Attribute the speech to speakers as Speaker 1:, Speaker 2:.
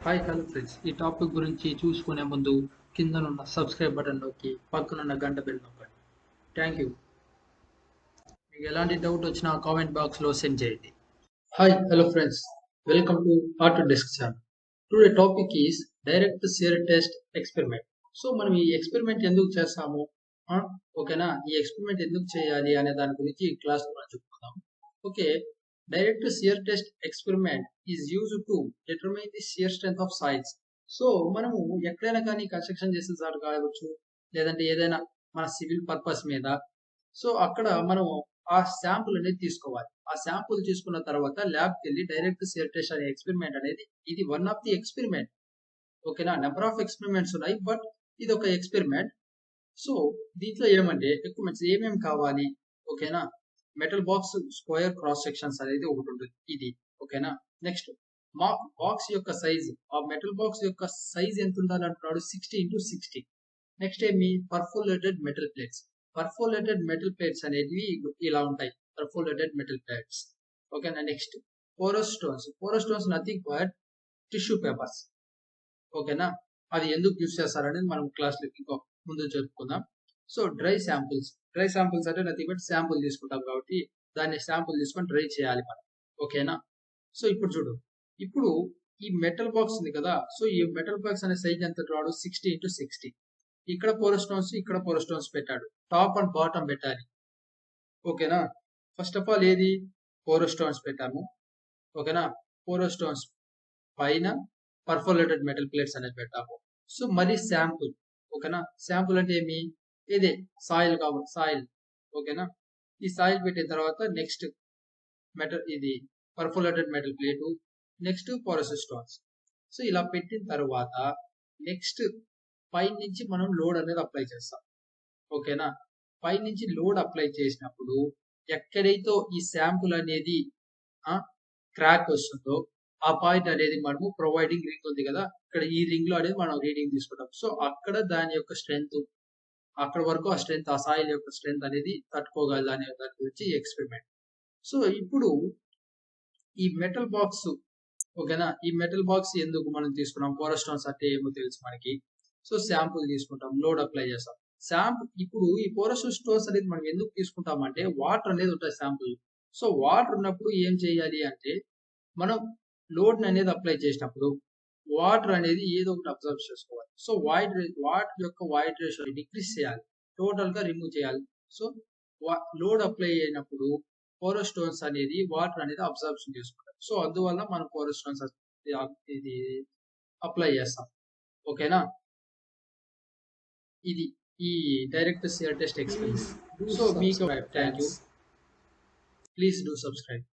Speaker 1: Hi hello friends, ఈ topic గురించి చూసుకునే ముందు కిందనున్న సబ్స్క్రైబ్ బటన్ నొక్కి పక్కనున్న గంట బెల్ నొక్కండి. Thank you. మీకు ఎలాంటి డౌట్ వచ్చినా కామెంట్ బాక్స్లో సెండ్ చేయండి. Hi hello friends, welcome to auto desk channel. Today topic is direct shear test experiment. So మనం ఈ ఎక్స్పెరిమెంట్ ఎందుకు చేస్తాము, ఓకేనా, ఈ ఎక్స్పెరిమెంట్ ఎందుకు చేయాలి అనే దాని గురించి క్లాస్ మనం చెప్పుకుందాం. Okay, direct shear test experiment is used to determine the shear strength of sides. So మనము ఎక్కడైనా కానీ కన్స్ట్రక్షన్ చేసిన చోట కావచ్చు, లేదంటే ఏదైనా మన సివిల్ పర్పస్ మీద, సో అక్కడ మనం ఆ శాంపుల్ అనేది తీసుకోవాలి. ఆ శాంపుల్ తీసుకున్న తర్వాత ల్యాబ్కి వెళ్ళి డైరెక్ట్ షియర్ టెస్ట్ అనే ఎక్స్పెరిమెంట్ అనేది ఇది వన్ ఆఫ్ ది ఎక్స్పెరిమెంట్. ఓకేనా, నెంబర్ ఆఫ్ ఎక్స్పెరిమెంట్స్ ఉన్నాయి, బట్ ఇది ఒక ఎక్స్పెరిమెంట్. సో దీంట్లో ఏమంటే ఎక్విప్మెంట్స్ ఏమేమి కావాలి, ఓకేనా, metal box square cross sections అనేది ఒకటి ఉంటుంది ఇది, ఓకేనా. నెక్స్ట్ బాక్స్ యొక్క సైజ్, ఆ మెటల్ బాక్స్ యొక్క సైజ్ ఎంత ఉండాలి అంటున్నాడు, 60x60. నెక్స్ట్ ఏమి, పర్ఫోలేటెడ్ మెటల్ ప్లేట్స్. పర్ఫోలేటెడ్ మెటల్ ప్లేట్స్ అనేవి ఇలా ఉంటాయి, పర్ఫోలేటెడ్ మెటల్ ప్లేట్స్, ఓకేనా. Next porous stones. Porous stones nothing but tissue papers, ఓకేనా. అది ఎందుకు యూస్ చేస్తారనేది మనం క్లాస్లో ఇంకో ముందు చెప్పుకుందాం. So dry samples. Dry samples అంటే నథింగ్ బట్ శాంపుల్ తీసుకుంటాం కాబట్టి దాన్ని శాంపుల్ తీసుకొని డ్రై చేయాలి మనం, ఓకేనా. సో ఇప్పుడు చూడు, ఇప్పుడు ఈ మెటల్ బాక్స్ ఉంది కదా, సో ఈ మెటల్ బాక్స్ అనే సైజ్ ఎంత రాడు, 60x60. ఇక్కడ పోరస్ స్టోన్స్, ఇక్కడ పోరస్ స్టోన్స్ పెట్టాడు, టాప్ అండ్ బాటమ్ పెట్టాలి, ఓకేనా. ఫస్ట్ ఆఫ్ ఆల్ ఏది, పోరస్ స్టోన్స్ పెట్టాము, ఓకేనా. పోరస్ స్టోన్స్ పైన పర్ఫోలేటెడ్ మెటల్ ప్లేట్స్ అనేది పెట్టాము. సో మరి శాంపుల్, ఓకేనా. శాంపుల్ అంటే ఏమి, ఇదే సాయిల్ కాబట్టి సాయిల్, ఓకేనా. ఈ సాయిల్ పెట్టిన తర్వాత నెక్స్ట్ మెటల్, ఇది perforated metal plate, next porous stones. So ఇలా పెట్టిన తర్వాత నెక్స్ట్ పై నుంచి మనం లోడ్ అనేది అప్లై చేస్తాం, ఓకేనా. పై నుంచి లోడ్ అప్లై చేసినప్పుడు ఎక్కడైతే ఈ శాంపుల్ అనేది క్రాక్ వస్తుందో ఆ పాయింట్ అనేది మనము ప్రొవైడింగ్ రింగ్ ఉంది కదా, ఇక్కడ ఈ రింగ్ లో అనేది మనం రీడింగ్ తీసుకుంటాం. సో అక్కడ దాని యొక్క స్ట్రెంత్, అక్కడ వరకు ఆ స్ట్రెంత్, ఆ సాయిల్ యొక్క స్ట్రెంత్ అనేది తట్టుకోగలదు అనే దాని గురించి ఎక్స్పెరిమెంట్. సో ఇప్పుడు ఈ మెటల్ బాక్స్, ఓకేనా, ఈ మెటల్ బాక్స్ ఎందుకు మనం తీసుకున్నాం, పోరస్ స్టోన్స్ అంటే ఏమో తెలుసు మనకి. సో శాంపుల్ తీసుకుంటాం, లోడ్ అప్లై చేస్తాం. శాంపుల్ ఇప్పుడు ఈ పోరస్ స్టోన్స్ అనేది మనం ఎందుకు తీసుకుంటాం అంటే వాటర్ అనేది ఉంటుంది శాంపుల్. సో వాటర్ ఉన్నప్పుడు ఏం చేయాలి అంటే మనం లోడ్ అనేది అప్లై చేసినప్పుడు వాటర్ అనేది ఏదో ఒకటి అబ్జర్వ్ చేసుకోవాలి. సో వాటర్ యొక్క వైడ్ రేషియో డిక్రీస్ చేయాలి, టోటల్ గా రిమూవ్ చేయాలి. సో లోడ్ అప్లై అయినప్పుడు పోరస్ స్టోన్స్ అనేది వాటర్ అనేది అబ్జర్ప్షన్ చేసుకుంటారు. సో అందువల్ల మనం పోరస్ స్టోన్స్ ఇది అప్లై చేస్తాం, ఓకేనా. ఇది ఈ direct shear test experiment. So మీకు thank you, please do subscribe.